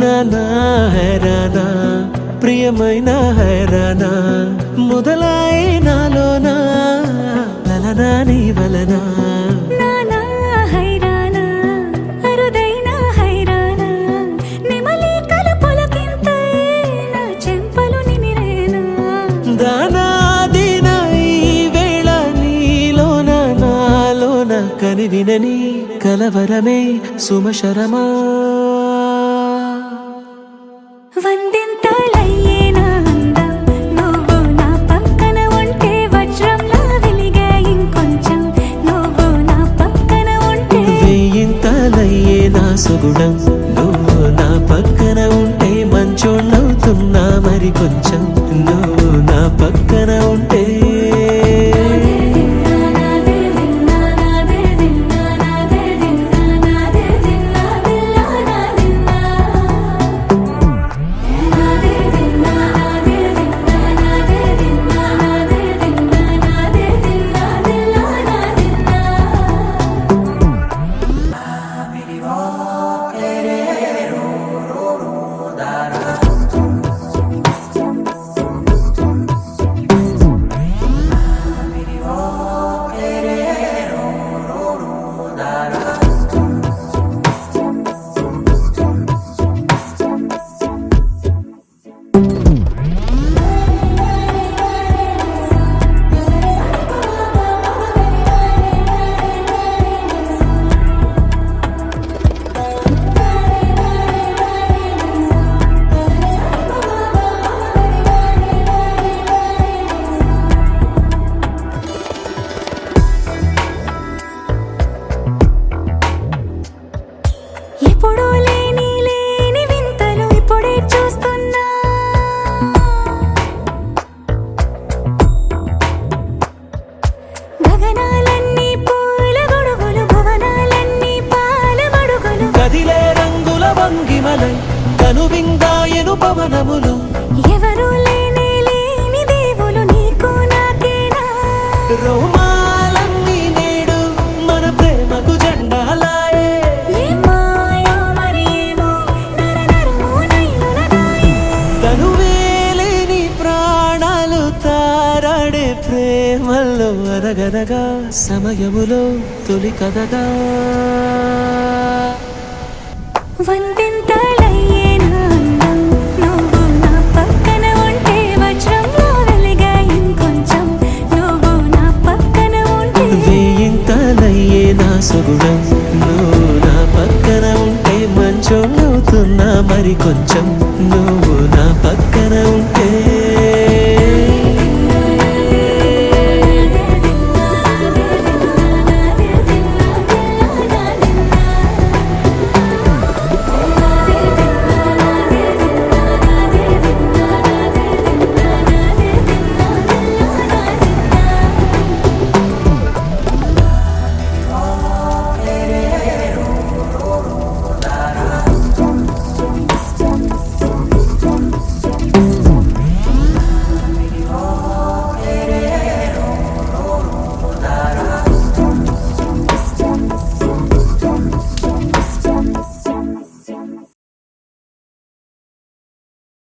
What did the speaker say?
నానా హైరానా ప్రియమైన హైరానా మొదలై నాలోనా లలనా నీ వలనా నానా హైరానా అరుదైన హైరానా నెమలి కలుపులకింతై నా చెంపలు నిమిరేనా దానాదిన ఈ వేళ నీలోన నాలోన కనివినని కలవరమే సుమశరమా వందింతలయ్యేనా అందం నువ్వు నా పక్కన ఉంటే వజ్రంలా వెలిగే ఇంకొంచెం నువ్వు నా పక్కన ఉంటే వేయింతలయ్యే నా సుగుణం నువ్వు నా పక్కన ఉంటే మంచోళ్ళవుతున్నా మరి కొంచెం నువ్వు నా పక్కన ఉంటే ఎప్పుడూ లేని వింతలు ఇప్పుడే చూస్తున్నా గగనాలన్నీ పూల గొడుగులు భువనాలన్నీ పాల మడుగులు కదిలే రంగుల వంగిమలై కనువిందాయను పవనములు ఎవరూ లేని దేవులు నీకు నాకేనా రోమాలన్నీ నేడు మన ప్రేమకు జెండాలాయే ఏమాయో మరి ఏమో నరనరమో నైలునదాయే తనువేలేని ప్రాణాలు తారాడే ప్రేమల్లో అదగదగా సమయములో తొలి కదగా వందింతల